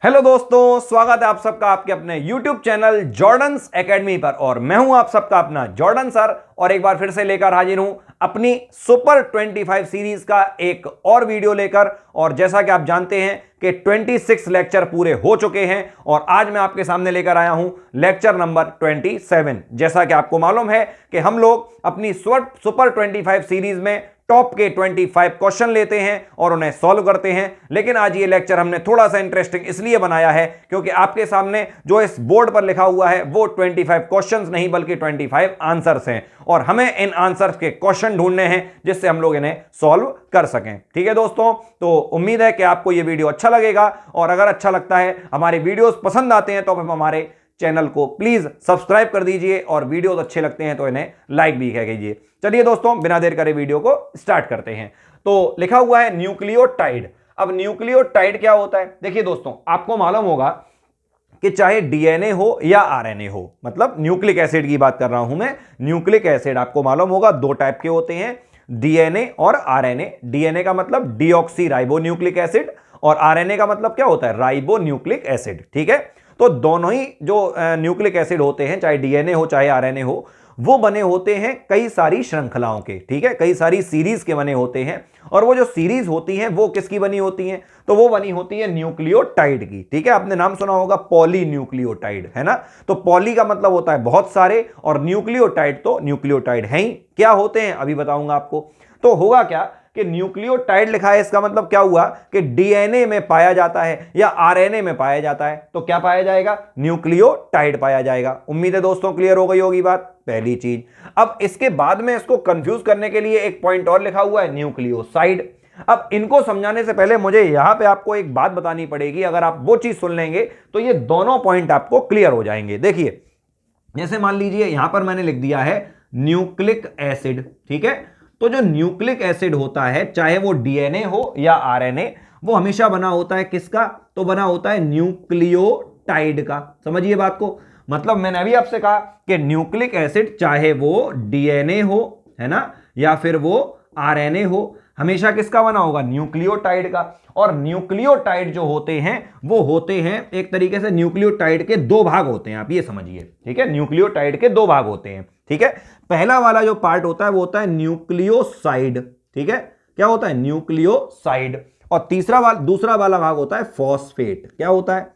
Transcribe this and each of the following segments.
Hello दोस्तों, स्वागत है आप सबका आपके अपने YouTube चैनल जॉर्डन्स एकेडमी पर। और मैं हूं आप सबका अपना जॉर्डन सर, और एक बार फिर से लेकर हाजिर हूं अपनी सुपर 25 सीरीज का एक और वीडियो लेकर। और जैसा कि आप जानते हैं कि 26 लेक्चर पूरे हो चुके हैं और आज मैं आपके सामने लेकर आया हूं लेक्चर नंबर 27। जैसा कि आपको मालूम है कि हम लोग अपनी सुपर 25 सीरीज में टॉप के 25 क्वेश्चन लेते हैं और उन्हें सॉल्व करते हैं। लेकिन आज ये लेक्चर हमने थोड़ा सा इंटरेस्टिंग इसलिए बनाया है क्योंकि आपके सामने जो इस बोर्ड पर लिखा हुआ है वो 25 क्वेश्चंस नहीं बल्कि 25 आंसर्स हैं, और हमें इन आंसर्स के क्वेश्चन ढूंढने हैं जिससे हम लोग इन्हें सॉल्व कर सकें। ठीक है दोस्तों, तो उम्मीद है कि आपको ये वीडियो अच्छा लगेगा, और अगर अच्छा लगता है, हमारे वीडियोस पसंद आते हैं तो आप हमारे चैनल को प्लीज सब्सक्राइब कर दीजिए, और वीडियोस अच्छे लगते हैं तो इन्हें लाइक भी कर कीजिए। चलिए दोस्तों, बिना देर करे वीडियो को स्टार्ट करते हैं। तो लिखा हुआ है न्यूक्लियोटाइड। अब न्यूक्लियोटाइड क्या होता है? देखिए दोस्तों, आपको मालूम होगा कि चाहे डीएनए हो या आरएनए हो, मतलब न्यूक्लिक एसिड की बात कर रहा हूं मैं। न्यूक्लिक एसिड आपको मालूम होगा दो टाइप के होते हैं, डीएनए और आरएनए। डीएनए का मतलब डीऑक्सी राइबो न्यूक्लिक एसिड, और आरएनए का मतलब क्या होता है? Ribo nucleic acid. ठीक है, तो दोनों ही जो न्यूक्लिक एसिड होते हैं, चाहे डीएनए हो चाहे आरएनए हो, वो बने होते हैं कई सारी श्रृंखलाओं के। ठीक है, कई सारी सीरीज के बने होते हैं, और वो जो सीरीज होती हैं वो किसकी बनी होती हैं? तो वो बनी होती है न्यूक्लियोटाइड की। ठीक है, आपने नाम सुना होगा पॉली न्यूक्लियोटाइड, है ना? तो पॉली का मतलब होता है बहुत सारे, और न्यूक्लियोटाइड तो न्यूक्लियोटाइड है ही। क्या होते हैं अभी बताऊंगा आपको। तो होगा क्या कि न्यूक्लियोटाइड लिखा है, इसका मतलब क्या हुआ कि डीएनए में पाया जाता है या आरएनए में पाया जाता है, तो क्या पाया जाएगा? न्यूक्लियोटाइड पाया जाएगा। उम्मीद है दोस्तों क्लियर हो गई होगी बात, पहली चीज। अब इसके बाद में इसको कंफ्यूज करने के लिए एक पॉइंट और लिखा हुआ है, न्यूक्लियोसाइड। अब इनको समझाने से पहले मुझे यहां पे आपको एक बात बतानी पड़ेगी। अगर आप वो चीज सुन लेंगे तो ये दोनों पॉइंट आपको क्लियर हो जाएंगे। देखिए, जैसे मान लीजिए यहां पर मैंने लिख दिया है न्यूक्लिक एसिड। ठीक है, तो जो न्यूक्लिक एसिड होता है, चाहे वो डीएनए हो या आरएनए, वो हमेशा बना होता है किसका? तो बना होता है न्यूक्लियोटाइड का। समझिए बात को। मतलब मैंने अभी आपसे कहा कि न्यूक्लिक एसिड चाहे वो डीएनए हो, है ना, या फिर वो आरएनए हो, हमेशा किसका बना होगा? न्यूक्लियोटाइड का। और न्यूक्लियोटाइड जो होते हैं वो होते हैं एक तरीके से, न्यूक्लियोटाइड के दो भाग होते हैं, आप ये समझिए। ठीक है, न्यूक्लियोटाइड के दो भाग होते हैं। ठीक है, पहला वाला जो पार्ट होता है वो होता है न्यूक्लियोसाइड। ठीक है, क्या होता है? न्यूक्लियोसाइड। और दूसरा वाला भाग होता है फॉस्फेट। क्या होता है?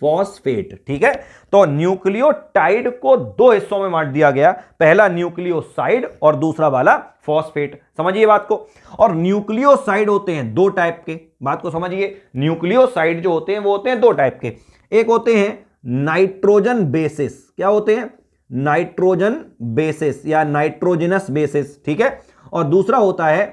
फॉस्फेट। ठीक है, तो न्यूक्लियोटाइड को दो हिस्सों में बांट दिया गया, पहला न्यूक्लियोसाइड और दूसरा वाला फॉस्फेट। समझिए बात को। और न्यूक्लियोसाइड होते हैं दो टाइप के, बात को समझिए। न्यूक्लियोसाइड जो होते हैं वो होते हैं दो टाइप के। एक होते हैं नाइट्रोजन बेसिस। क्या होते हैं? नाइट्रोजन बेसिस या नाइट्रोजनस बेसिस। ठीक है, और दूसरा होता है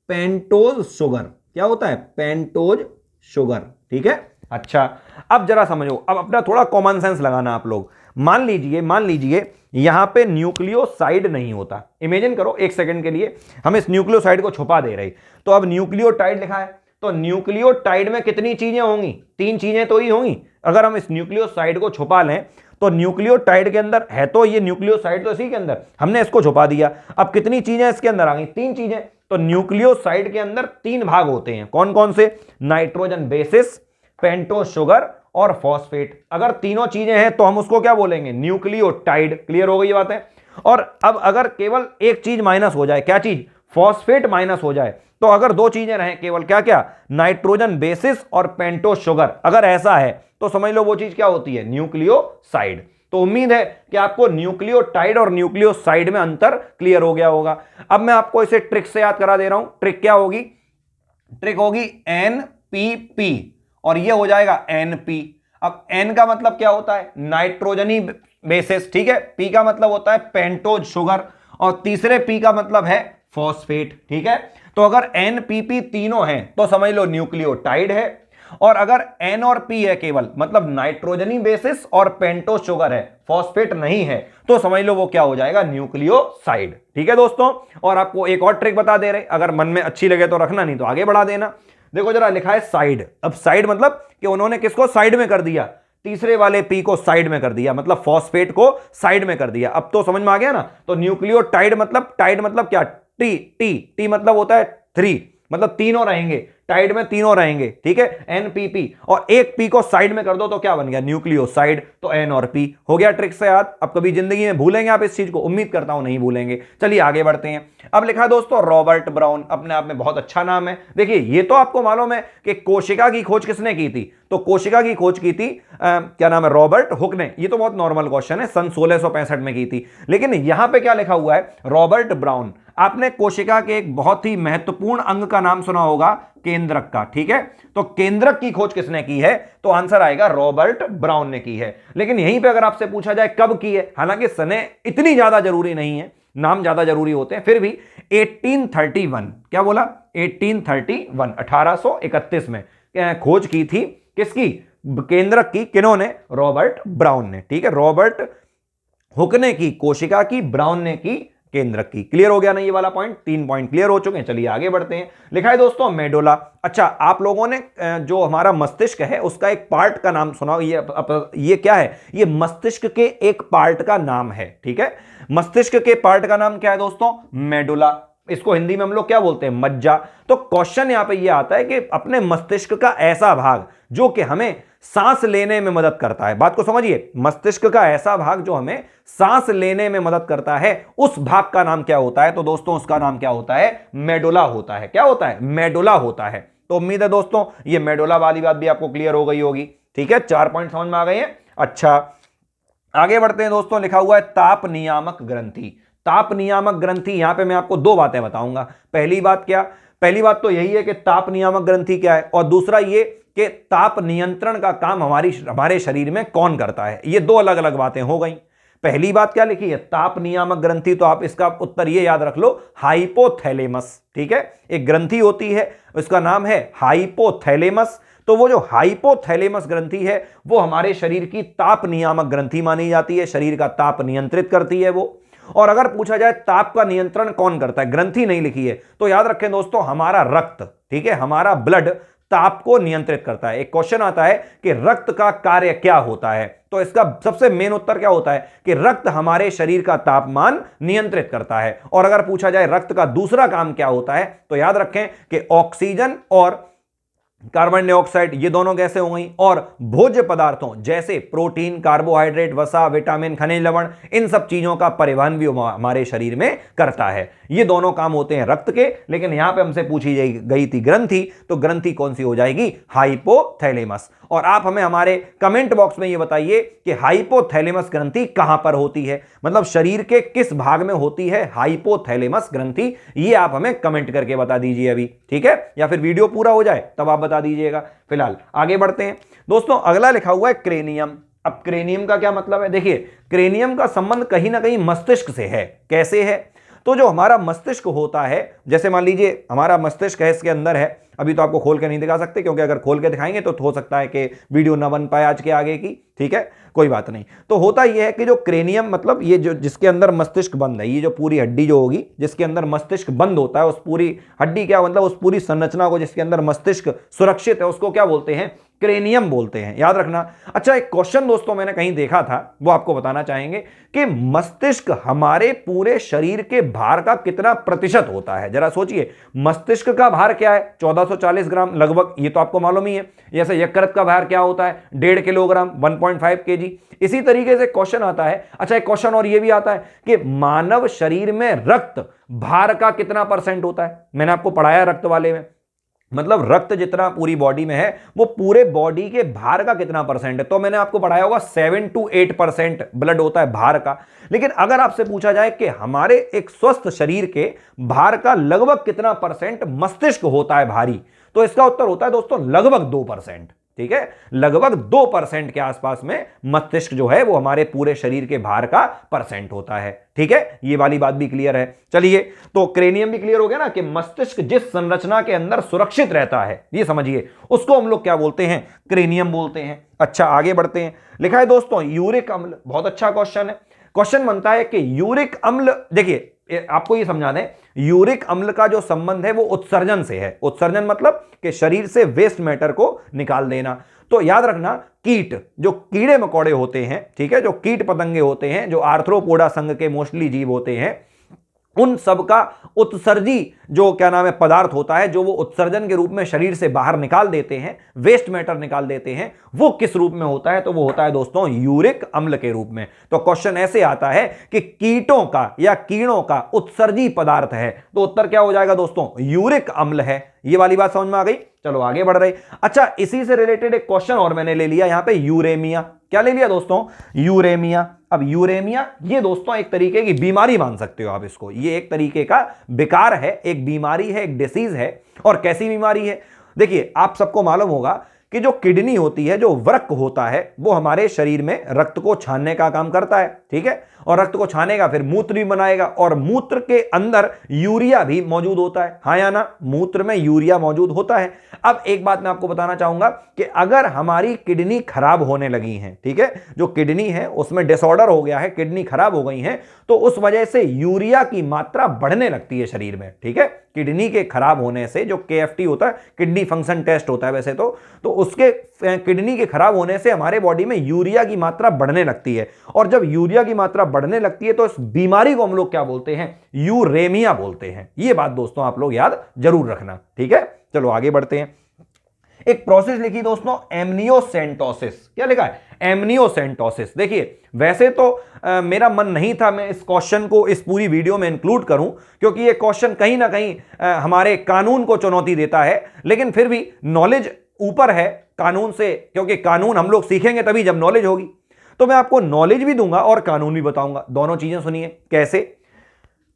पेंटोज शुगर। क्या होता है? Pentose sugar. ठीक है, अच्छा, अब जरा समझो। अब अपना थोड़ा कॉमन सेंस लगाना आप लोग। मान लीजिए यहां पे न्यूक्लियोसाइड नहीं होता। इमेजिन करो एक सेकंड के लिए, हम इस न्यूक्लियोसाइड को छुपा दे रहे। तो अब न्यूक्लियोटाइड लिखा है, तो न्यूक्लियोटाइड में कितनी चीजें होंगी? तीन चीजें तो ही होंगी। अगर हम इस न्यूक्लियोसाइड को छुपा लें तो न्यूक्लियोटाइड के अंदर है तो ये न्यूक्लियोसाइड तो इसी के अंदर, हमने इसको छुपा दिया। अब कितनी चीजें इसके अंदर आ गई? तीन चीजें। तो न्यूक्लियोसाइड के अंदर तीन भाग होते हैं। कौन कौन से? नाइट्रोजन बेसिस, पेंटोज शुगर और फॉस्फेट। अगर तीनों चीजें हैं तो हम उसको क्या बोलेंगे? न्यूक्लियोटाइड। क्लियर हो गई बात है। और अब अगर केवल एक चीज माइनस हो जाए, क्या चीज? फॉस्फेट माइनस हो जाए, तो अगर दो चीजें रहें केवल, क्या क्या? नाइट्रोजन बेसिस और पेंटोज शुगर, अगर ऐसा है तो समझ लो वो चीज क्या होती है? न्यूक्लियोसाइड। तो उम्मीद है कि आपको न्यूक्लियोटाइड और न्यूक्लियोसाइड में अंतर क्लियर हो गया होगा। अब मैं आपको इसे ट्रिक से याद करा दे रहा हूं। ट्रिक क्या होगी? ट्रिक होगी NPP, और ये हो जाएगा NP। अब N का मतलब क्या होता है? नाइट्रोजनी बेसिस। ठीक है, P का मतलब होता है पेंटोज शुगर, और तीसरे P का मतलब है फॉस्फेट। ठीक है, तो अगर NPP तीनों हैं तो समझ लो न्यूक्लियोटाइड है, और अगर N और P है केवल, मतलब नाइट्रोजनी बेसिस और पेंटोज शुगर है, फॉस्फेट नहीं है, तो समझ लो वो क्या हो जाएगा? न्यूक्लियोसाइड। ठीक है दोस्तों, और आपको एक और ट्रिक बता दे रहे, अगर मन में अच्छी लगे तो रखना, नहीं तो आगे बढ़ा देना। देखो जरा, लिखा है साइड। अब साइड मतलब कि उन्होंने किसको साइड में कर दिया? तीसरे वाले P को साइड में कर दिया, मतलब फॉस्फेट को साइड में कर दिया। अब तो समझ में आ गया ना। तो न्यूक्लियोटाइड मतलब, टाइड मतलब क्या? टी। टी मतलब होता है थ्री, मतलब तीनों रहेंगे। टाइड में तीनों रहेंगे, ठीक है, एनपीपी, और एक पी को साइड में कर दो तो क्या बन गया, न्यूक्लियोसाइड, तो एन और पी हो गया। ट्रिक से याद, अब कभी जिंदगी में भूलेंगे आप इस चीज को, उम्मीद करता हूं नहीं भूलेंगे। चलिए आगे बढ़ते हैं। अब लिखा है दोस्तों रॉबर्ट ब्राउन, अपने आप में बहुत अच्छा नाम है। देखिए ये तो आपको मालूम है कि कोशिका की खोज किसने की थी, तो कोशिका की खोज की थी क्या नाम है, रॉबर्ट हुक ने। ये तो बहुत नॉर्मल क्वेश्चन है, सन 1665 में की थी। लेकिन यहां पे क्या लिखा हुआ है, रॉबर्ट ब्राउन। आपने कोशिका के एक बहुत ही महत्वपूर्ण अंग का नाम सुना होगा, केंद्रक का, ठीक है, तो केंद्रक की खोज किसने की है, तो आंसर आएगा रॉबर्ट ब्राउन ने की है। लेकिन यहीं पे अगर आपसे पूछा जाए कब की है, हालांकि सने इतनी ज्यादा जरूरी नहीं है, नाम ज्यादा जरूरी होते हैं, फिर भी 1831, क्या बोला, 1831, 1831 में खोज की थी, किसकी, केंद्रक की, किन्होंने, रॉबर्ट ब्राउन ने, ठीक है, रॉबर्ट हुक ने की कोशिका की, ब्राउन ने की केंद्रक की। क्लियर हो गया ना ये वाला पॉइंट, 3 पॉइंट क्लियर हो चुके हैं। चलिए आगे बढ़ते हैं। लिखा है दोस्तों मेडुला। अच्छा, आप लोगों ने जो हमारा मस्तिष्क है उसका एक पार्ट का नाम सुना, ये क्या है, ये मस्तिष्क के एक पार्ट का नाम है, ठीक है, मस्तिष्क के पार्ट का नाम क्या है दोस्तों, मेडुला। इसको हिंदी में हम लोग क्या बोलते हैं, मज्जा। तो क्वेश्चन यहां पे ये आता है कि अपने मस्तिष्क का ऐसा भाग जो कि हमें सांस लेने में मदद करता है, बात को समझिए, मस्तिष्क का ऐसा भाग जो हमें सांस लेने में मदद करता है, उस भाग का नाम क्या होता है, तो दोस्तों उसका नाम क्या होता है, मेडुला होता है। क्या होता है, मेडुला होता है। तो उम्मीद है दोस्तों ये मेडुला वाली बात भी आपको क्लियर हो गई होगी, ठीक है, 4 पॉइंट समझ में आ गए हैं। अच्छा आगे बढ़ते हैं दोस्तों। लिखा हुआ है ताप नियामक ग्रंथि। ताप नियामक ग्रंथि, यहां पे मैं आपको 2 बातें बताऊंगा। पहली बात क्या, पहली बात तो यही है कि ताप नियामक ग्रंथि क्या है, और दूसरा ये कि ताप नियंत्रण का काम हमारे शरीर में कौन करता है। ये 2 अलग अलग बातें हो गई। पहली बात क्या लिखी है, ताप नियामक ग्रंथि, तो आप इसका उत्तर ये याद रख लो, हाइपोथैलेमस, ठीक है, एक ग्रंथि होती है, उसका नाम है हाइपोथैलेमस। तो वो जो हाइपोथैलेमस ग्रंथि है वो हमारे शरीर की ताप नियामक ग्रंथि मानी जाती है, शरीर का ताप नियंत्रित करती है वो। और अगर पूछा जाए ताप का नियंत्रण कौन करता है, ग्रंथि नहीं लिखी है, तो याद रखें दोस्तों हमारा रक्त, ठीक है, हमारा ब्लड ताप को नियंत्रित करता है। एक क्वेश्चन आता है कि रक्त का कार्य क्या होता है, तो इसका सबसे मेन उत्तर क्या होता है कि रक्त हमारे शरीर का तापमान नियंत्रित करता है। और अगर पूछा जाए रक्त का दूसरा काम क्या होता है, तो याद रखें कि ऑक्सीजन और कार्बन डाइऑक्साइड, ये दोनों गैसें हो गई, और भोज्य पदार्थों जैसे प्रोटीन, कार्बोहाइड्रेट, वसा, विटामिन, खनिज लवण, इन सब चीजों का परिवहन भी हमारे शरीर में करता है। ये दोनों काम होते हैं रक्त के। लेकिन यहां पे हमसे पूछी गई थी ग्रंथि, तो ग्रंथि कौन सी हो जाएगी, हाइपोथैलेमस। और आप हमें हमारे कमेंट बॉक्स में ये बताइए कि हाइपोथैलेमस ग्रंथि कहां पर होती है, मतलब शरीर के किस भाग में होती है हाइपोथैलेमस ग्रंथि, ये आप हमें कमेंट करके बता दीजिए अभी, ठीक है, या फिर वीडियो पूरा हो जाए तब आप बता दीजिएगा। फिलहाल आगे बढ़ते हैं दोस्तों। अगला लिखा हुआ है क्रेनियम। अब क्रेनियम का क्या मतलब है, देखिए क्रेनियम का संबंध कहीं ना कहीं मस्तिष्क से है। कैसे है, तो जो हमारा मस्तिष्क होता है, जैसे मान लीजिए हमारा मस्तिष्क है, इसके अंदर है, अभी तो आपको खोल के नहीं दिखा सकते क्योंकि अगर खोल के दिखाएंगे तो हो सकता है कि वीडियो ना बन पाए आज के आगे की, ठीक है, कोई बात नहीं। तो होता यह है कि जो क्रेनियम, मतलब ये जो जिसके अंदर मस्तिष्क बंद है, ये जो पूरी हड्डी जो होगी जिसके अंदर मस्तिष्क बंद होता है, उस पूरी हड्डी क्या मतलब उस पूरी संरचना को जिसके अंदर मस्तिष्क सुरक्षित है, उसको क्या बोलते हैं, क्रेनियम बोलते हैं, याद रखना। अच्छा एक क्वेश्चन दोस्तों मैंने कहीं देखा था, वो आपको बताना चाहेंगे कि मस्तिष्क हमारे पूरे शरीर के भार का कितना प्रतिशत होता है। जरा सोचिए, मस्तिष्क का भार क्या है, 1440 ग्राम लगभग, ये तो आपको मालूम ही है। जैसे यकृत का भार क्या होता है, 1.5 किलोग्राम, 1.5 केजी। इसी तरीके से क्वेश्चन आता है, अच्छा एक क्वेश्चन और ये भी आता है कि मानव शरीर में रक्त भार का कितना % होता है। मैंने आपको पढ़ाया रक्त वाले में, मतलब रक्त जितना पूरी बॉडी में है वो पूरे बॉडी के भार का कितना % है, तो मैंने आपको पढ़ाया होगा 7 to 8% ब्लड होता है भार का। लेकिन अगर आपसे पूछा जाए कि हमारे एक स्वस्थ शरीर के भार का लगभग कितना % मस्तिष्क होता है भारी, तो इसका उत्तर होता है दोस्तों लगभग 2%, ठीक है, लगभग 2% के आसपास में मस्तिष्क जो है वो हमारे पूरे शरीर के भार का % होता है, ठीक है, ये वाली बात भी क्लियर है। चलिए तो क्रेनियम भी क्लियर हो गया ना कि मस्तिष्क जिस संरचना के अंदर सुरक्षित रहता है, ये समझिए, उसको हम लोग क्या बोलते हैं, क्रेनियम बोलते हैं। अच्छा आगे बढ़ते हैं। लिखा है दोस्तों यूरिक अम्ल, बहुत अच्छा क्वेश्चन है। क्वेश्चन बनता है कि यूरिक अम्ल, देखिए आपको ये समझा दें, यूरिक अम्ल का जो संबंध है वो उत्सर्जन से है। उत्सर्जन मतलब कि शरीर से वेस्ट मैटर को निकाल देना। तो याद रखना, कीट, जो कीड़े मकोड़े होते हैं, ठीक है, जो कीट पतंगे होते हैं, जो आर्थ्रोपोडा संघ के मोस्टली जीव होते हैं, उन सब का उत्सर्जी जो क्या नाम है पदार्थ होता है, जो वो उत्सर्जन के रूप में शरीर से बाहर निकाल देते हैं, वेस्ट मैटर निकाल देते हैं, वो किस रूप में होता है? तो वो होता है दोस्तों यूरिक अम्ल के रूप में। तो क्वेश्चन ऐसे आता है कि कीटों का या कीड़ों का उत्सर्जी पदार्थ है, तो उत्तर क्या हो जाएगा दोस्तों? यूरिक अम्ल है। ये वाली बात समझ में आ गई? चलो आगे बढ़ रहे। अच्छा, इसी से रिलेटेड एक क्वेश्चन और मैंने ले लिया यहां पे, यूरेमिया। क्या ले लिया दोस्तों? यूरेमिया। अब यूरेमिया ये दोस्तों एक तरीके की बीमारी मान सकते हो आप इसको, ये एक तरीके का विकार है, एक बीमारी है, एक डिसीज है। और कैसी बीमारी है? देखिए, आप सबको मालूम होगा कि जो किडनी होती है, जो वृक्क होता है, वो हमारे शरीर में रक्त को छानने का काम करता है, ठीक है, और रक्त को छानेगा, फिर मूत्र भी बनाएगा, और मूत्र के अंदर यूरिया भी मौजूद होता है, हाँ या ना? मूत्र में यूरिया मौजूद होता है। अब एक बात मैं आपको बताना चाहूंगा कि अगर हमारी किडनी खराब होने लगी है, ठीक है, जो किडनी है उसमें डिसऑर्डर हो गया है, किडनी खराब हो गई है, तो उस वजह से यूरिया की मात्रा बढ़ने लगती है शरीर में, ठीक है। किडनी के खराब होने से, जो KFT होता है, किडनी फंक्शन टेस्ट होता है वैसे तो उसके किडनी के खराब होने से हमारे बॉडी में यूरिया की मात्रा बढ़ने लगती है, और जब यूरिया की मात्रा बढ़ने लगती है तो इस बीमारी को हम लोग क्या बोलते हैं? यूरेमिया बोलते हैं। ये बात दोस्तों आप लोग याद जरूर रखना, ठीक है। चलो आगे बढ़ते हैं। एक प्रोसेस लिखी दोस्तों, एमनियोसेंटोसिस। क्या लिखा है? एमनियोसेंटोसिस। देखिए, वैसे तो मेरा मन नहीं था मैं इस क्वेश्चन को इस पूरी वीडियो में इंक्लूड करूं, क्योंकि ये क्वेश्चन कहीं ना कहीं हमारे कानून को चुनौती देता है, लेकिन फिर भी नॉलेज ऊपर है कानून से, क्योंकि कानून हम लोग सीखेंगे तभी जब नॉलेज होगी। तो मैं आपको नॉलेज भी दूंगा और कानून भी बताऊंगा, दोनों चीजें सुनिए। कैसे?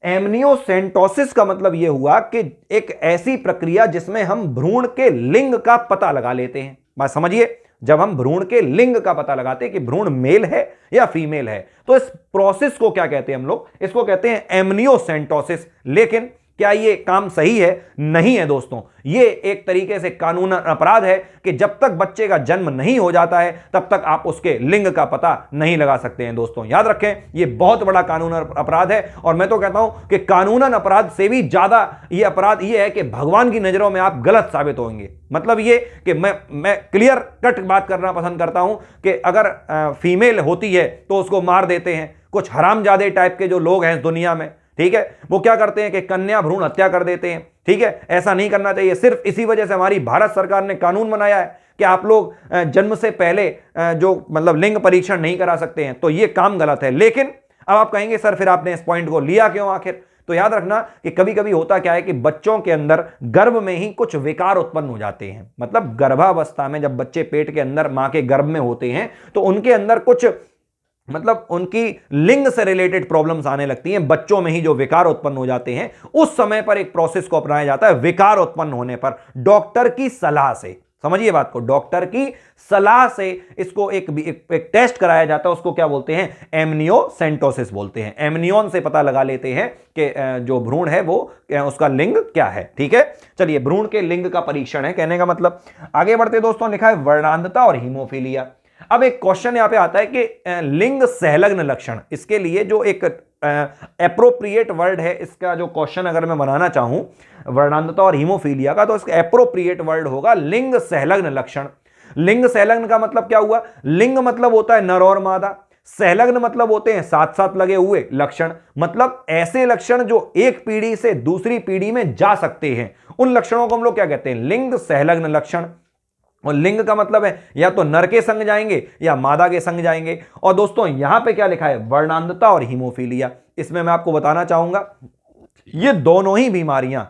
एमनियोसेंटोसिस का मतलब यह हुआ कि एक ऐसी प्रक्रिया जिसमें हम भ्रूण के लिंग का पता लगा लेते हैं। बात समझिए, जब हम भ्रूण के लिंग का पता लगाते हैं कि भ्रूण मेल है या फीमेल है, तो इस प्रोसेस को क्या कहते हैं हम लोग? इसको कहते हैं एमनियोसेंटोसिस। लेकिन क्या ये काम सही है? नहीं है दोस्तों। ये एक तरीके से कानूनन अपराध है कि जब तक बच्चे का जन्म नहीं हो जाता है तब तक आप उसके लिंग का पता नहीं लगा सकते हैं। दोस्तों याद रखें, ये बहुत बड़ा कानूनन अपराध है, और मैं तो कहता हूं कि कानूनन अपराध से भी ज्यादा ये अपराध ये है कि भगवान की नजरों में आप गलत साबित होंगे। मतलब ये कि मैं क्लियर कट बात करना पसंद करता हूं कि अगर फीमेल होती है तो उसको मार देते हैं। कुछ हरामजादे टाइप के जो लोग हैं इस दुनिया में, ठीक है, वो क्या करते हैं कि कन्या भ्रूण हत्या कर देते हैं, ठीक है। ऐसा नहीं करना चाहिए। सिर्फ इसी वजह से हमारी भारत सरकार ने कानून बनाया है कि आप लोग जन्म से पहले जो मतलब लिंग परीक्षण नहीं करा सकते हैं, तो ये काम गलत है। लेकिन अब आप कहेंगे सर फिर आपने इस पॉइंट को लिया क्यों आखिर? तो याद रखना कि कभी कभी होता क्या है कि बच्चों के अंदर गर्भ में ही कुछ विकार उत्पन्न हो जाते हैं। मतलब गर्भावस्था में जब बच्चे पेट के अंदर मां के गर्भ में होते हैं तो उनके अंदर कुछ मतलब उनकी लिंग से रिलेटेड प्रॉब्लम्स आने लगती हैं, बच्चों में ही जो विकार उत्पन्न हो जाते हैं। उस समय पर एक प्रोसेस को अपनाया जाता है, विकार उत्पन्न होने पर डॉक्टर की सलाह से, समझिए बात को, डॉक्टर की सलाह से इसको एक टेस्ट कराया जाता है, उसको क्या बोलते हैं? एमनियोसेंटोसिस बोलते हैं। एमनियोन से पता लगा लेते हैं कि जो भ्रूण है वो उसका लिंग क्या है, ठीक है। चलिए, भ्रूण के लिंग का परीक्षण है कहने का मतलब। आगे बढ़ते दोस्तों, लिखा है वर्णांधता और हीमोफीलिया। अब एक क्वेश्चन यहां पे आता है कि लिंग सहलग्न लक्षण, इसके लिए जो एक एप्रोप्रिएट वर्ड है, इसका जो क्वेश्चन अगर मैं बनाना चाहूं वर्णांधता और हीमोफीलिया का, तो इसका एप्रोप्रिएट वर्ड होगा लिंग सहलग्न लक्षण। लिंग सहलग्न का मतलब क्या हुआ? लिंग मतलब होता है नर और मादा, सहलग्न मतलब होते हैं साथ साथ लगे हुए लक्षण, मतलब ऐसे लक्षण जो एक पीढ़ी से दूसरी पीढ़ी में जा सकते हैं, उन लक्षणों को हम लोग क्या कहते हैं? लिंग सहलग्न लक्षण। और लिंग का मतलब है या तो नर के संग जाएंगे या मादा के संग जाएंगे। और दोस्तों यहां पे क्या लिखा है? वर्णांधता और हीमोफीलिया। इसमें मैं आपको बताना चाहूंगा ये दोनों ही बीमारियां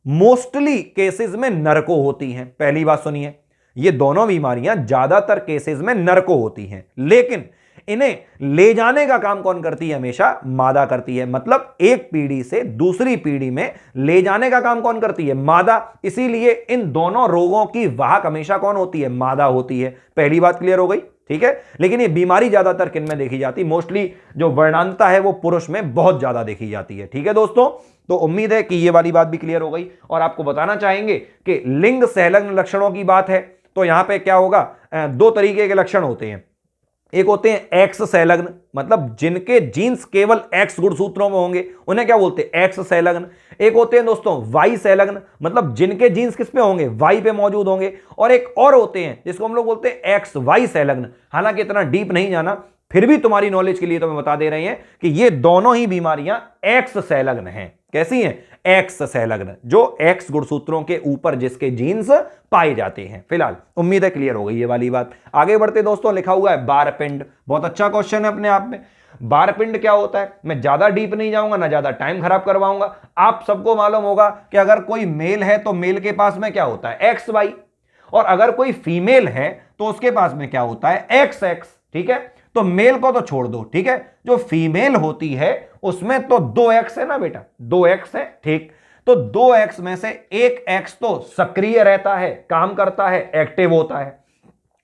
मोस्टली केसेस में नर को होती हैं। पहली बात सुनिए, ये दोनों बीमारियां ज्यादातर केसेस में नर को होती हैं, लेकिन इन्हें ले जाने का काम कौन करती है? हमेशा मादा करती है। मतलब एक पीढ़ी से दूसरी पीढ़ी में ले जाने का काम कौन करती है? मादा। इसीलिए इन दोनों रोगों की वाहक हमेशा कौन होती है? मादा होती है। पहली बात क्लियर हो गई, ठीक है। लेकिन ये बीमारी ज्यादातर किन में देखी जाती है? मोस्टली जो वर्णांधता है वो पुरुष में बहुत ज्यादा देखी जाती है, ठीक है दोस्तों। तो उम्मीद है कि ये वाली बात भी क्लियर हो गई। और आपको बताना चाहेंगे कि लिंग सहलग्न लक्षणों की बात है तो यहां पे क्या होगा? दो तरीके के लक्षण होते हैं। एक होते हैं एक्स सहलग्न, मतलब जिनके जीन्स केवल एक्स गुणसूत्रों में होंगे उन्हें क्या बोलते हैं? एक्स सहलग्न। एक होते हैं दोस्तों वाई सहलग्न, मतलब जिनके जीन्स किस पे होंगे? वाई पे मौजूद होंगे। और एक और होते हैं जिसको हम लोग बोलते हैं एक्स वाई सहलग्न। हालांकि इतना डीप नहीं जाना, फिर भी तुम्हारी नॉलेज के लिए तो मैं बता दे रहे हैं कि ये दोनों ही बीमारियां एक्स संलग्न हैं। कैसी हैं? एक्स संलग्न, जो एक्स गुणसूत्रों के ऊपर जिसके जीन्स पाए जाते हैं। फिलहाल उम्मीद है क्लियर हो गई ये वाली बात। आगे बढ़ते दोस्तों, लिखा हुआ है बारपिंड। बहुत अच्छा क्वेश्चन है अपने आप में। बारपिंड क्या होता है? मैं ज्यादा डीप नहीं जाऊंगा, ना ज्यादा टाइम खराब करवाऊंगा। आप सबको मालूम होगा कि अगर कोई मेल है तो मेल के पास में क्या होता है? एक्स वाई, और अगर कोई फीमेल है तो उसके पास में क्या होता है? X x. ठीक है, तो मेल को तो छोड़ दो, ठीक है, जो फीमेल होती है उसमें तो 2x है ना बेटा, 2x है। ठीक, तो 2x में से एक x तो सक्रिय रहता है, काम करता है, एक्टिव होता है,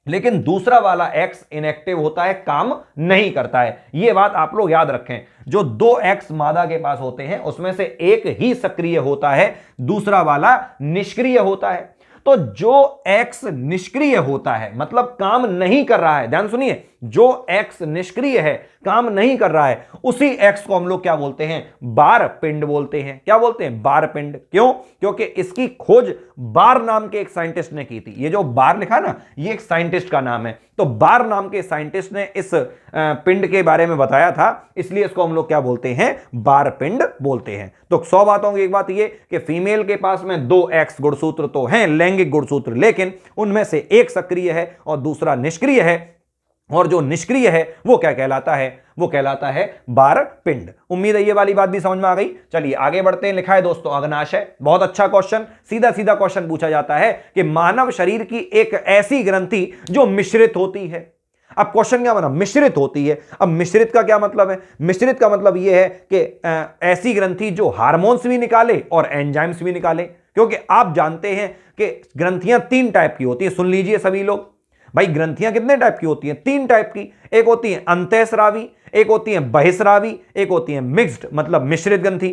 लेकिन दूसरा वाला x इनएक्टिव होता है, काम नहीं करता है। यह बात आप लोग याद रखें। जो 2x मादा के पास होते हैं उसमें से एक ही सक्रिय होता है, दूसरा वाला निष्क्रिय होता है। तो जो x निष्क्रिय होता है मतलब काम नहीं कर रहा है, ध्यान सुनिए, जो x निष्क्रिय है, काम नहीं कर रहा है, उसी x को हम लोग क्या बोलते हैं? बारपिंड बोलते हैं। क्या बोलते हैं? बारपिंड। क्यों? क्योंकि इसकी खोज बार नाम के एक साइंटिस्ट ने की थी। ये जो बार लिखा ना, ये एक साइंटिस्ट का नाम है। तो बार नाम के साइंटिस्ट ने इस पिंड के बारे में बताया था, इसलिए इसको हम लोग क्या बोलते हैं? बारपिंड बोलते हैं। तो 100 बातों की एक बात ये कि फीमेल के पास में 2x गुणसूत्र तो हैं, लैंगिक गुणसूत्र, लेकिन उनमें से एक सक्रिय है और दूसरा निष्क्रिय है, और जो निष्क्रिय है वो क्या कहलाता है? वो कहलाता है बारपिंड। उम्मीद है ये वाली बात भी समझ में आ गई। चलिए आगे बढ़ते हैं। लिखा है दोस्तों अग्नाशय। बहुत अच्छा क्वेश्चन, सीधा सीधा क्वेश्चन पूछा जाता है कि मानव शरीर की एक ऐसी ग्रंथि जो मिश्रित होती है। अब क्वेश्चन क्या बना? मिश्रित होती है। अब मिश्रित का क्या मतलब है? मिश्रित का मतलब यह है कि ऐसी ग्रंथि जो हार्मोन्स भी निकाले और एंजाइम्स भी निकाले, क्योंकि आप जानते हैं कि ग्रंथियां 3 टाइप की होती है। सुन लीजिए सभी लोग, भाई ग्रंथियां कितने टाइप की होती हैं? 3 टाइप की। एक होती है अंतःस्रावी, एक होती है बहिस्रावी, एक होती है मिक्स्ड मतलब मिश्रित ग्रंथि।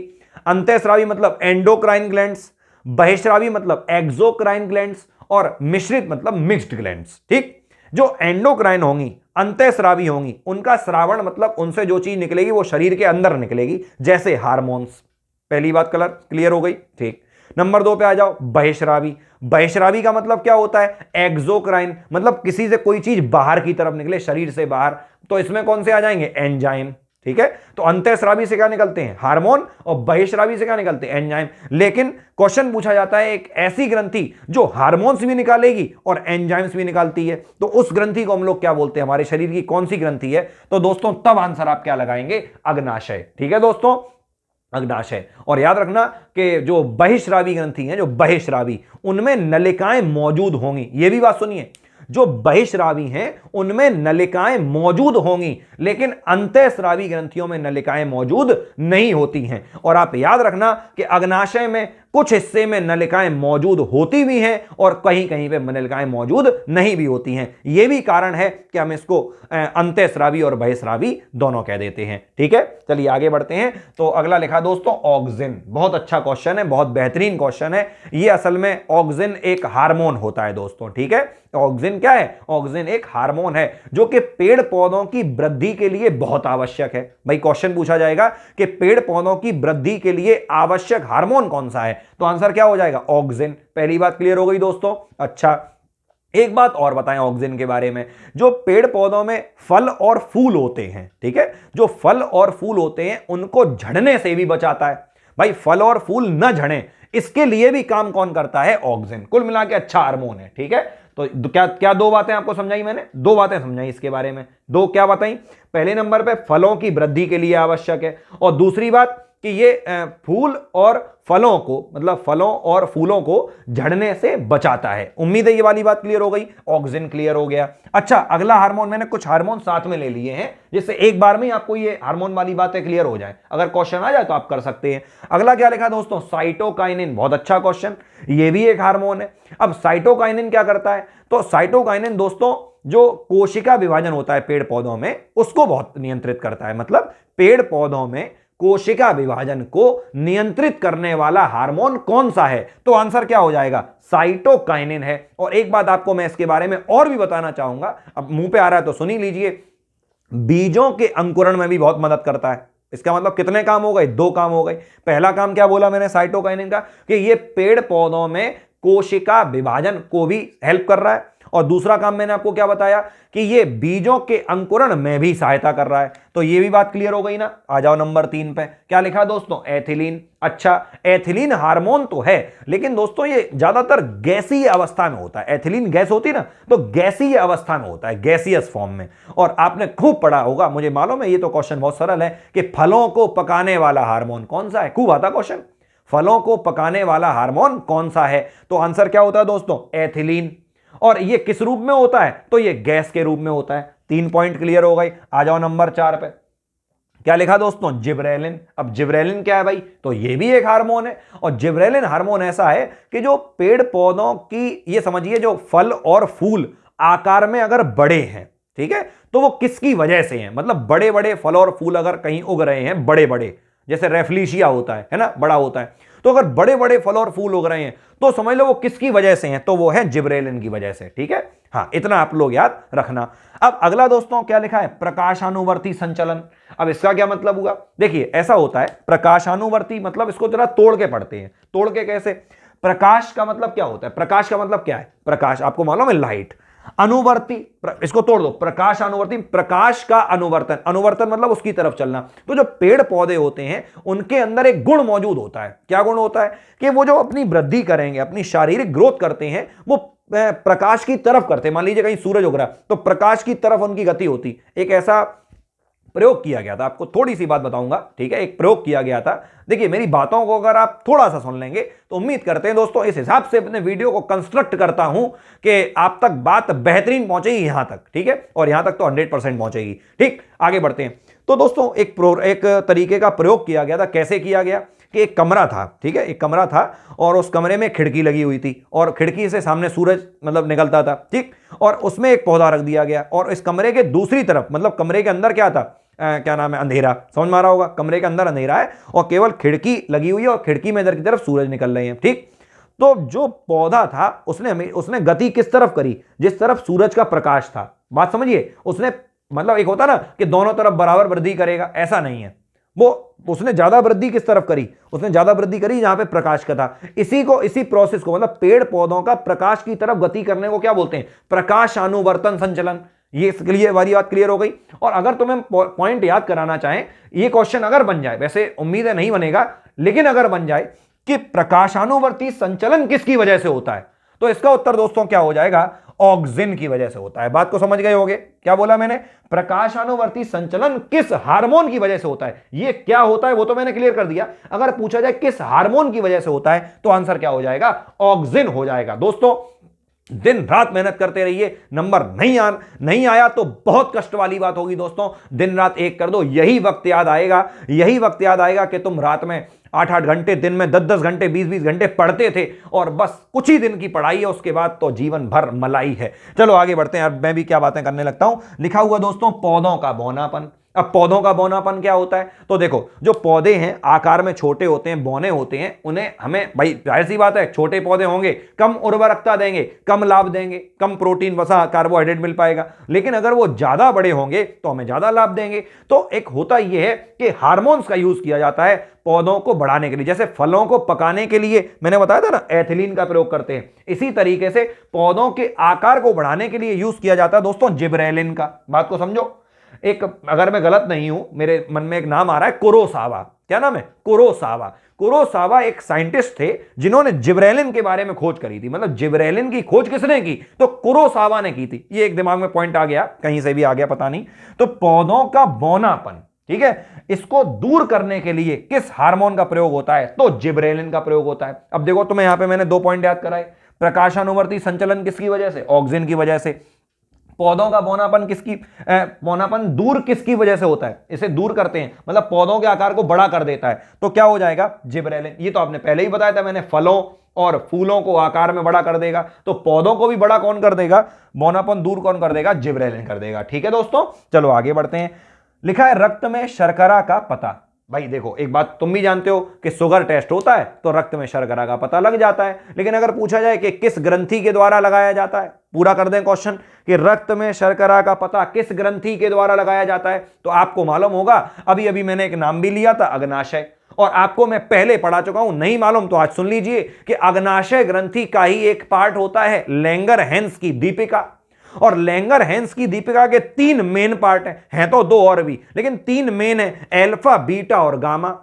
अंतःस्रावी मतलब एंडोक्राइन ग्लैंड्स, बहिस्रावी मतलब एक्सोक्राइन ग्लैंड्स, और मिश्रित मतलब मिक्स्ड ग्लैंड्स। ठीक, जो एंडोक्राइन होंगी, अंतःस्रावी होंगी, उनका श्रावण मतलब उनसे जो चीज निकलेगी वो शरीर के अंदर निकलेगी, जैसे हार्मोन्स। पहली बात क्लियर हो गई। ठीक, नंबर 2 पे आ जाओ, बहिस्रावी। बहिस्रावी का मतलब क्या होता है? एक्सोक्राइन, मतलब किसी से कोई चीज बाहर की तरफ निकले, शरीर से बाहर, तो इसमें कौन से आ जाएंगे? एंजाइम। ठीक है, तो अंतःस्रावी से क्या निकलते हैं? हार्मोन, और बहिस्रावी से क्या निकलते हैं? एंजाइम। लेकिन क्वेश्चन पूछा जाता है एक ऐसी ग्रंथि जो हार्मोन्स भी निकालेगी और एंजाइम्स भी निकालती है, तो उस ग्रंथि को हम लोग क्या बोलते हैं? हमारे शरीर की कौन सी ग्रंथि है? तो दोस्तों तब आंसर आप क्या लगाएंगे? अग्नाशय। ठीक है दोस्तों, अग्नाशय। और याद रखना कि जो बहिस्रावी ग्रंथि हैं, जो बहिस्रावी, उनमें नलिकाएं मौजूद होंगी। ये भी बात सुनिए, जो बहिस्रावी हैं उनमें नलिकाएं मौजूद होंगी, लेकिन अंतःस्रावी ग्रंथियों में नलिकाएं मौजूद नहीं होती हैं। और आप याद रखना कि अग्नाशय में कुछ हिस्से में नलिकाएं मौजूद होती भी हैं और कहीं कहीं पे नलिकाएं मौजूद नहीं भी होती हैं। यह भी कारण है कि हम इसको अंतःस्रावी और बहिस्रावी दोनों कह देते हैं। ठीक है, चलिए आगे बढ़ते हैं। तो अगला लिखा दोस्तों ऑक्सिन। बहुत अच्छा क्वेश्चन है, बहुत बेहतरीन क्वेश्चन है। ये असल में ऑक्सिन एक हार्मोन होता है दोस्तों। ठीक है, ऑक्सिन क्या है? ऑक्सिन एक हार्मोन है जो कि पेड़ पौधों की वृद्धि के लिए बहुत आवश्यक है। भाई क्वेश्चन पूछा जाएगा कि पेड़ पौधों की वृद्धि के लिए आवश्यक हार्मोन कौन सा है, तो आंसर क्या हो जाएगा? ऑक्सिन। पहली बात क्लियर हो गई दोस्तों। अच्छा, एक बात और बताएं ऑक्सिन के बारे में। जो पेड़ पौधों में फल और फूल होते हैं, ठीक है, जो फल और फूल होते हैं उनको झड़ने से भी बचाता है। भाई फल और फूल न झड़े, इसके लिए भी काम कौन करता है? ऑक्सिन। कुल मिला के अच्छा हार्मोन है। ठीक है, तो क्या क्या 2 बातें आपको समझाई मैंने? 2 बातें समझाई इसके बारे में। 2 क्या बताई? पहले नंबर पे फलों की वृद्धि के लिए आवश्यक है, और दूसरी बात कि ये फूल और फलों को, मतलब फलों और फूलों को झड़ने से बचाता है। उम्मीद है ये वाली बात क्लियर हो गई। ऑक्सिन क्लियर हो गया। अच्छा, अगला हार्मोन, मैंने कुछ हार्मोन साथ में ले लिए हैं जिससे एक बार में आपको ये हार्मोन वाली बातें क्लियर हो जाए। अगर क्वेश्चन आ जाए तो आप कर सकते हैं। अगला क्या लिखा दोस्तों? साइटोकाइनिन। बहुत अच्छा क्वेश्चन, ये भी एक हार्मोन है। अब साइटोकाइनिन क्या करता है? तो साइटोकाइनिन दोस्तों जो कोशिका विभाजन होता है पेड़ पौधों में, उसको बहुत नियंत्रित करता है। मतलब पेड़ पौधों में कोशिका विभाजन को नियंत्रित करने वाला हार्मोन कौन सा है? तो आंसर क्या हो जाएगा? साइटोकाइनिन है। और एक बात आपको मैं इसके बारे में और भी बताना चाहूंगा, अब मुंह पे आ रहा है तो सुन ही लीजिए। बीजों के अंकुरण में भी बहुत मदद करता है। इसका मतलब कितने काम हो गए? 2 काम हो गए। पहला काम क्या बोला मैंने साइटोकाइनिन का? कि ये पेड़ पौधों में कोशिका विभाजन को भी हेल्प कर रहा है, और दूसरा काम मैंने आपको क्या बताया कि ये बीजों के अंकुरण में भी सहायता कर रहा है। तो ये भी बात क्लियर हो गई ना। आ जाओ नंबर 3 पे, क्या लिखा दोस्तों? एथिलीन। अच्छा, एथिलीन हार्मोन तो है, लेकिन दोस्तों ये ज्यादातर गैसीय अवस्था में होता है। एथिलीन गैस होती है ना, तो गैसीय अवस्था में होता है, गैसियस फॉर्म में। और आपने खूब पढ़ा होगा, मुझे मालूम है, ये तो क्वेश्चन बहुत सरल है कि फलों को पकाने वाला हार्मोन कौन सा है। खूब आता क्वेश्चन, फलों को पकाने वाला हार्मोन कौन सा है? तो आंसर क्या होता है दोस्तों? एथिलीन। और ये किस रूप में होता है? तो ये गैस के रूप में होता है। 3 पॉइंट क्लियर हो गए। आ जाओ नंबर 4 पे, क्या लिखा दोस्तों? जिब्रेलिन। अब जिब्रेलिन क्या है भाई? तो ये भी एक हार्मोन है। और जिब्रेलिन हार्मोन ऐसा है कि जो पेड़ पौधों की, ये समझिए, जो फल और फूल आकार में अगर बड़े हैं, ठीक है, तो वो किसकी वजह से हैं? मतलब बड़े बड़े फल और फूल अगर कहीं उग रहे हैं, बड़े बड़े, जैसे रेफ्लिशिया होता है ना, बड़ा होता है, तो अगर बड़े बड़े फल और फूल उग रहे हैं तो समझ लो वो किसकी वजह से हैं? तो वो है जिब्रेलिन की वजह से। ठीक है, हाँ, इतना आप लोग याद रखना। अब अगला दोस्तों क्या लिखा है? प्रकाशानुवर्ती संचलन। अब इसका क्या मतलब हुआ? देखिए ऐसा होता है, प्रकाशानुवर्ती मतलब, इसको जरा तोड़ के पढ़ते हैं। तोड़ के कैसे? प्रकाश का मतलब क्या होता है? प्रकाश का मतलब क्या है? प्रकाश आपको मालूम है, लाइट। अनुवर्ती, इसको तोड़ दो, प्रकाश अनुवर्ती, प्रकाश का अनुवर्तन। अनुवर्तन मतलब उसकी तरफ चलना। तो जो पेड़ पौधे होते हैं उनके अंदर एक गुण मौजूद होता है। क्या गुण होता है? कि वो जो अपनी वृद्धि करेंगे, अपनी शारीरिक ग्रोथ करते हैं, वो प्रकाश की तरफ करते हैं। मान लीजिए कहीं सूरज उग रहा तो प्रकाश की तरफ उनकी गति होती। एक ऐसा प्रयोग किया गया था, आपको थोड़ी सी बात बताऊंगा, ठीक है। एक प्रयोग किया गया था। देखिए मेरी बातों को अगर आप थोड़ा सा सुन लेंगे तो उम्मीद करते हैं दोस्तों, इस हिसाब से अपने वीडियो को कंस्ट्रक्ट करता हूं कि आप तक बात बेहतरीन पहुंचेगी यहां तक, ठीक है, और यहां तक तो 100% पहुंचेगी। ठीक, आगे बढ़ते हैं। तो दोस्तों एक तरीके का प्रयोग किया गया था। कैसे किया गया? कि एक कमरा था, ठीक है, एक कमरा था और उस कमरे में खिड़की लगी हुई थी और खिड़की से सामने सूरज मतलब निकलता था, ठीक। और उसमें एक पौधा रख दिया गया और इस कमरे के दूसरी तरफ, मतलब कमरे के अंदर क्या था, क्या नाम है, अंधेरा। समझ में आ रहा होगा, कमरे के अंदर अंधेरा है और केवल खिड़की लगी हुई है और खिड़की में इधर की तरफ सूरज निकल रहे हैं, ठीक। तो जो पौधा था उसने गति किस तरफ करी? जिस तरफ सूरज का प्रकाश था। बात समझिए, उसने मतलब एक होता ना कि दोनों तरफ बराबर वृद्धि करेगा, ऐसा नहीं है। उसने ज्यादा वृद्धि किस तरफ करी? उसने ज्यादा वृद्धि करी जहां पे प्रकाश का था। इसी प्रोसेस को, मतलब पेड़ पौधों का प्रकाश की तरफ गति करने को क्या बोलते हैं? प्रकाशानुवर्तन संचलन। ये इसके लिए वाली बात क्लियर हो गई। और अगर तुम्हें पॉइंट याद कराना चाहें, ये क्वेश्चन अगर बन जाए, वैसे उम्मीद है नहीं बनेगा, लेकिन अगर बन जाए कि प्रकाशानुवर्ती संचलन किसकी वजह से होता है, तो इसका उत्तर दोस्तों क्या हो जाएगा? ऑक्सिन की वजह से होता है। बात को समझ गए होंगे? क्या बोला मैंने? प्रकाशानुवर्ती संचलन किस हार्मोन की वजह से होता है। ये क्या होता है वो तो मैंने क्लियर कर दिया। अगर पूछा जाए किस हार्मोन की वजह से होता है, तो आंसर क्या हो जाएगा? ऑक्सिन हो जाएगा। दोस्तों दिन रात मेहनत करते रहिए, नंबर नहीं आया तो बहुत कष्ट वाली बात होगी दोस्तों। दिन रात एक कर दो, यही वक्त याद आएगा कि तुम रात में 8-8 घंटे, दिन में 10-10 घंटे, 20-20 घंटे पढ़ते थे और बस कुछ ही दिन की पढ़ाई है, उसके बाद तो जीवन भर मलाई है। चलो आगे बढ़ते हैं। अब मैं भी क्या बातें करने लगता हूं। लिखा हुआ दोस्तों पौधों का बौनापन। अब पौधों का बौनापन क्या होता है? तो देखो, जो पौधे हैं आकार में छोटे होते हैं, बौने होते हैं, उन्हें हमें भाई जाहिर सी बात है, छोटे पौधे होंगे कम उर्वरकता देंगे, कम लाभ देंगे, कम प्रोटीन वसा कार्बोहाइड्रेट मिल पाएगा। लेकिन अगर वो ज्यादा बड़े होंगे तो हमें ज्यादा लाभ देंगे। तो एक होता यह है कि हार्मोन्स का यूज किया जाता है पौधों को बढ़ाने के लिए। जैसे फलों को पकाने के लिए मैंने बताया था ना, एथिलीन का प्रयोग करते हैं, इसी तरीके से पौधों के आकार को बढ़ाने के लिए यूज किया जाता है दोस्तों जिब्रेलिन का। बात को समझो। एक, अगर मैं गलत नहीं हूं, मेरे मन में एक नाम आ रहा है, कुरोसावा। क्या नाम है? कुरोसावा एक साइंटिस्ट थे जिन्होंने जिब्रेलिन के बारे में खोज करी थी। मतलब जिब्रेलिन की खोज किसने की? तो कुरोसावा ने की थी। ये एक दिमाग में पॉइंट आ गया, कहीं से भी आ गया पता नहीं। तो पौधों का बौनापन, ठीक है, इसको दूर करने के लिए किस हार्मोन का प्रयोग होता है? तो जिब्रेलिन का प्रयोग होता है। अब देखो, तुम्हें यहां पे मैंने 2 पॉइंट याद कराए। प्रकाशानुवर्ती संचलन किसकी वजह से? ऑक्सिन की वजह से। पौधों का बौनापन दूर किसकी वजह से होता है? इसे दूर करते हैं, मतलब पौधों के आकार को बड़ा कर देता है, तो क्या हो जाएगा? जिब्रेलिन। ये तो आपने पहले ही बताया था मैंने, फलों और फूलों को आकार में बड़ा कर देगा, तो पौधों को भी बड़ा कौन कर देगा? बौनापन दूर कौन कर देगा? जिब्रेलिन कर देगा। ठीक है दोस्तों, चलो आगे बढ़ते हैं। लिखा है रक्त में शर्करा का पता। भाई देखो, एक बात तुम भी जानते हो कि शुगर टेस्ट होता है तो रक्त में शर्करा का पता लग जाता है। लेकिन अगर पूछा जाए कि किस ग्रंथि के द्वारा लगाया जाता है, पूरा कर दें क्वेश्चन कि रक्त में शर्करा का पता किस ग्रंथि के द्वारा लगाया जाता है, तो आपको मालूम होगा, अभी अभी मैंने एक नाम भी लिया था, अग्नाशय। और आपको मैं पहले पढ़ा चुका हूं, नहीं मालूम तो आज सुन लीजिए कि अग्नाशय ग्रंथि का ही एक पार्ट होता है लैंगरहैंस की दीपिका। और लैंगरहैंस की दीपिका के 3 मेन पार्ट हैं तो 2 और भी, लेकिन 3 मेन है, अल्फा, बीटा और गामा।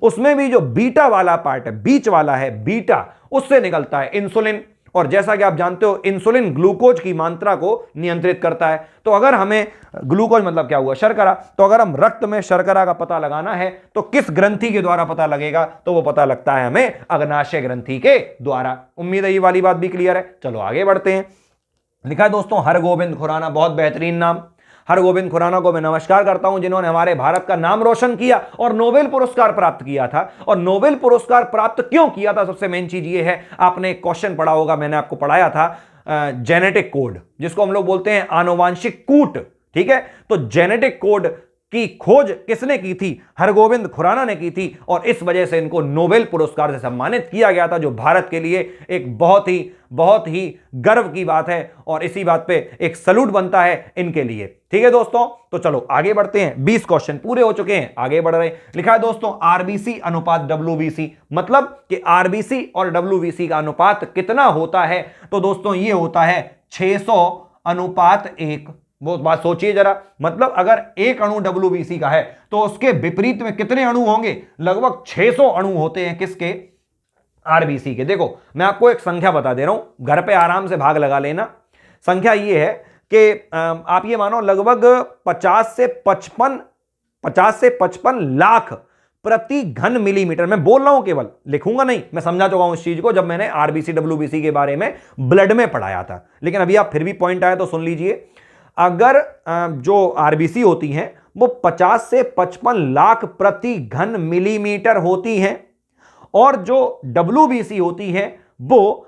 उसमें भी जो बीटा वाला पार्ट है, बीच वाला है बीटा, उससे निकलता है इंसुलिन। और जैसा कि आप जानते हो इंसुलिन ग्लूकोज की मात्रा को नियंत्रित करता है। तो अगर हमें ग्लूकोज मतलब क्या हुआ, शर्करा, तो अगर हम रक्त में शर्करा का पता लगाना है तो किस ग्रंथि के द्वारा पता लगेगा, तो वो पता लगता है हमें अग्नाशय ग्रंथि के द्वारा। उम्मीद है ये वाली बात भी क्लियर है। चलो आगे बढ़ते हैं। लिखा है दोस्तों हरगोविंद खुराना, बहुत बेहतरीन नाम। हरगोविंद खुराना को मैं नमस्कार करता हूं, जिन्होंने हमारे भारत का नाम रोशन किया और नोबेल पुरस्कार प्राप्त किया था। और नोबेल पुरस्कार प्राप्त क्यों किया था, सबसे मेन चीज ये है, आपने एक क्वेश्चन पढ़ा होगा, मैंने आपको पढ़ाया था जेनेटिक कोड, जिसको हम लोग बोलते हैं आनुवांशिक कूट। ठीक है, तो जेनेटिक कोड की खोज किसने की थी, हरगोविंद खुराना ने की थी। और इस वजह से इनको नोबेल पुरस्कार से सम्मानित किया गया था, जो भारत के लिए एक बहुत ही गर्व की बात है। और इसी बात पे एक सैल्यूट बनता है इनके लिए। ठीक है दोस्तों, तो चलो आगे बढ़ते हैं। 20 क्वेश्चन पूरे हो चुके हैं, आगे बढ़ रहे हैं। लिखा है दोस्तों आरबीसी अनुपात डब्ल्यूबीसी, मतलब कि आरबीसी और डब्ल्यूबीसी का अनुपात कितना होता है, तो दोस्तों ये होता है 600:1। वो बात सोचिए जरा, मतलब अगर एक अणु डब्ल्यूबीसी का है तो उसके विपरीत में कितने अणु होंगे, लगभग 600 अणु होते हैं किसके, आरबीसी के। देखो मैं आपको एक संख्या बता दे रहा हूं, घर पे आराम से भाग लगा लेना। संख्या ये है कि आप ये मानो लगभग 50 से 55 लाख प्रति घन मिलीमीटर। मैं बोल रहा हूं, केवल लिखूंगा नहीं, मैं समझा चुका हूं इस चीज को जब मैंने आरबीसी डब्ल्यूबीसी के बारे में ब्लड में पढ़ाया था। लेकिन अभी आप फिर भी पॉइंट आया तो सुन लीजिए। अगर जो आरबीसी होती हैं वो 50 से 55 लाख प्रति घन मिलीमीटर होती हैं, और जो डब्ल्यूबीसी होती है वो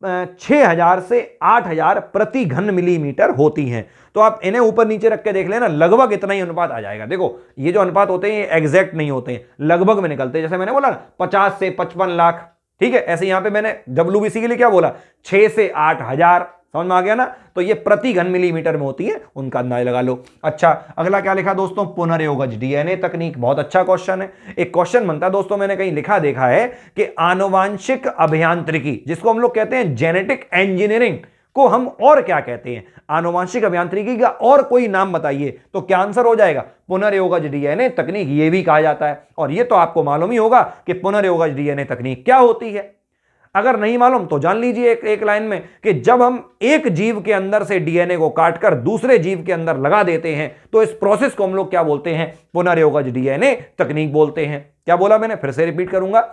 6000 से 8000 प्रति घन मिलीमीटर होती हैं। तो आप इन्हें ऊपर नीचे रख के देख लेना, लगभग इतना ही अनुपात आ जाएगा। देखो ये जो अनुपात होते हैं ये एग्जैक्ट नहीं होते हैं, लगभग में निकलते हैं। जैसे मैंने बोला ना 50 से 55 लाख, ठीक है, ऐसे यहां पे मैंने डब्ल्यूबीसी के लिए क्या बोला, 6 से 8000, समझ में आ गया ना। तो ये प्रति घन मिलीमीटर में होती है, उनका अंदाजा लगा लो। अच्छा अगला क्या लिखा दोस्तों, पुनर्योगज डीएनए तकनीक, बहुत अच्छा क्वेश्चन है। एक क्वेश्चन बनता है दोस्तों, मैंने कहीं लिखा देखा है कि आनुवांशिक अभियांत्रिकी, जिसको हम लोग कहते हैं जेनेटिक इंजीनियरिंग, को हम और क्या कहते हैं, आनुवांशिक अभियांत्रिकी का और कोई नाम बताइए, तो क्या आंसर हो जाएगा, पुनर्योगज डीएनए तकनीक, ये भी कहा जाता है। और ये तो आपको मालूम ही होगा कि पुनर्योगज डीएनए तकनीक क्या होती है। अगर नहीं मालूम तो जान लीजिए एक लाइन में, कि जब हम एक जीव के अंदर से डीएनए को काटकर दूसरे जीव के अंदर लगा देते हैं तो इस प्रोसेस को हम लोग क्या बोलते हैं, पुनर्योगज डीएनए तकनीक बोलते हैं। क्या बोला मैंने, फिर से रिपीट करूंगा,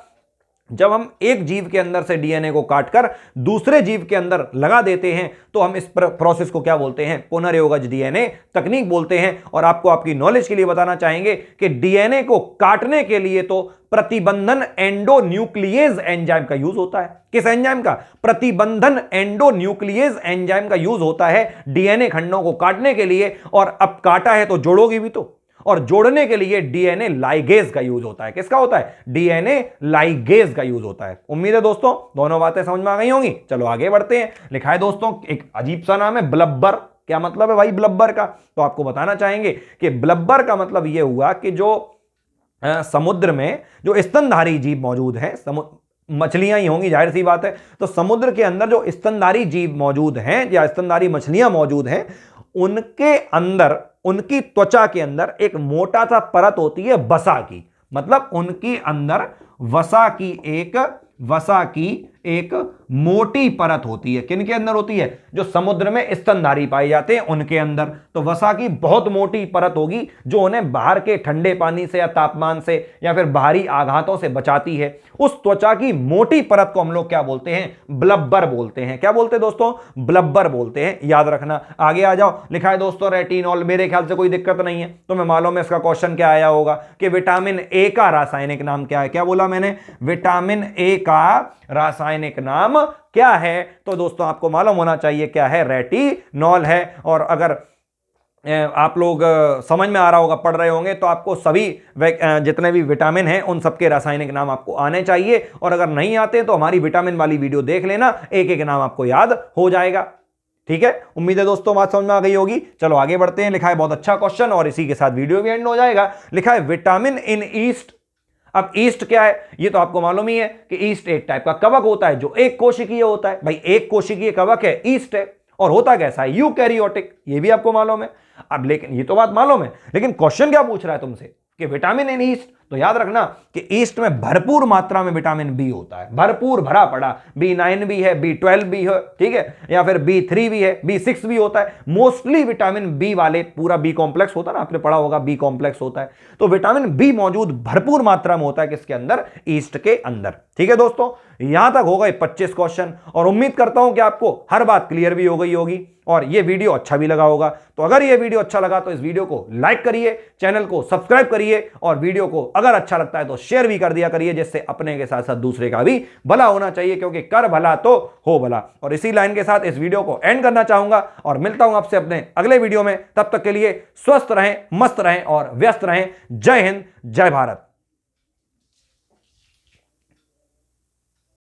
जब हम एक जीव के अंदर से डीएनए को काटकर दूसरे जीव के अंदर लगा देते हैं तो हम इस प्रोसेस को क्या बोलते हैं, पुनर्योगज डीएनए तकनीक बोलते हैं। और आपको आपकी नॉलेज के लिए बताना चाहेंगे कि डीएनए को काटने के लिए तो प्रतिबंधन एंडोन्यूक्लियेज एंजाइम का यूज होता है। किस एंजाइम का, प्रतिबंधन एंडोन्यूक्लियेज एंजाइम का यूज होता है डीएनए खंडों को काटने के लिए। और अब काटा है तो जोड़ोगे भी तो, और जोड़ने के लिए डीएनए लाइगेज का यूज होता है। किसका होता है, डीएनए लाइगेज का यूज होता है। उम्मीद है दोस्तों दोनों बातें समझ में आ गई होंगी। चलो आगे बढ़ते हैं। लिखा है दोस्तों एक अजीब सा नाम है ब्लब्बर। क्या मतलब है भाई ब्लब्बर का, तो आपको बताना चाहेंगे कि ब्लब्बर का मतलब यह हुआ कि जो समुद्र में जो स्तनधारी जीव मौजूद हैं, मछलियां ही होंगी जाहिर सी बात है, तो समुद्र के अंदर जो स्तनधारी जीव मौजूद हैं या स्तनधारी मछलियां मौजूद हैं, उनके अंदर, उनकी त्वचा के अंदर एक मोटा सा परत होती है वसा की। मतलब उनके अंदर वसा की एक मोटी परत होती है। किनके अंदर होती है, जो समुद्र में स्तनधारी पाए जाते हैं उनके अंदर। तो वसा की बहुत मोटी परत होगी जो उन्हें बाहर के ठंडे पानी से या तापमान से या फिर बाहरी आघातों से बचाती है। उस त्वचा की मोटी परत को हम लोग क्या बोलते हैं, ब्लब्बर बोलते हैं। क्या बोलते हैं दोस्तों, ब्लब्बर बोलते हैं, याद रखना। आगे आ जाओ। लिखा है दोस्तों रेटिनॉल, मेरे ख्याल से कोई दिक्कत नहीं है, तुम्हें मालूम है इसका क्वेश्चन क्या आया होगा कि विटामिन ए का रासायनिक नाम क्या है। क्या बोला मैंने, विटामिन ए का रासायनिक नाम क्या है, तो दोस्तों आपको मालूम होना चाहिए क्या है, रेटिनॉल है। और अगर आप लोग समझ में आ रहा होगा, पढ़ रहे होंगे, तो आपको सभी जितने भी विटामिन हैं उन सबके रासायनिक नाम आपको आने चाहिए। और अगर नहीं आते तो हमारी विटामिन वाली वीडियो देख लेना, एक एक नाम आपको याद हो जाएगा। ठीक है, उम्मीद है दोस्तों बात समझ में आ गई होगी। चलो आगे बढ़ते हैं। लिखा है बहुत अच्छा क्वेश्चन और इसी के साथ वीडियो भी एंड हो जाएगा। लिखा है विटामिन इन ईस्ट अब ईस्ट क्या है, ये तो आपको मालूम ही है कि ईस्ट एक टाइप का कवक होता है जो एक कोशिकीय होता है। भाई एक कोशिकीय कवक है, ईस्ट है। और होता कैसा है, यूकैरियोटिक, ये भी आपको मालूम है। अब लेकिन ये तो बात मालूम है, लेकिन क्वेश्चन क्या पूछ रहा है तुमसे कि विटामिन इन ईस्ट, तो याद रखना कि ईस्ट में भरपूर मात्रा में विटामिन बी होता है, भरपूर भरा पड़ा। B9 भी है, B12 भी है, ठीक है, या फिर B3 भी है, B6 भी होता है। मोस्टली विटामिन बी वाले, पूरा बी कॉम्प्लेक्स होता है ना, आपने पढ़ा होगा बी कॉम्प्लेक्स होता है, तो विटामिन बी मौजूद भरपूर मात्रा में होता है किसके अंदर, ईस्ट के अंदर। ठीक है दोस्तों, यहां तक हो गए 25 क्वेश्चन, और उम्मीद करता हूं कि आपको हर बात क्लियर भी हो गई होगी और ये वीडियो अच्छा भी लगा होगा। तो अगर ये वीडियो अच्छा लगा तो इस वीडियो को लाइक करिए, चैनल को सब्सक्राइब करिए, और वीडियो को अगर अच्छा लगता है तो शेयर भी कर दिया करिए, जिससे अपने के साथ साथ दूसरे का भी भला होना चाहिए, क्योंकि कर भला तो हो भला। और इसी लाइन के साथ इस वीडियो को एंड करना चाहूंगा और मिलता हूं आपसे अपने अगले वीडियो में। तब तक के लिए स्वस्थ रहें, मस्त रहें और व्यस्त रहें। जय हिंद, जय भारत।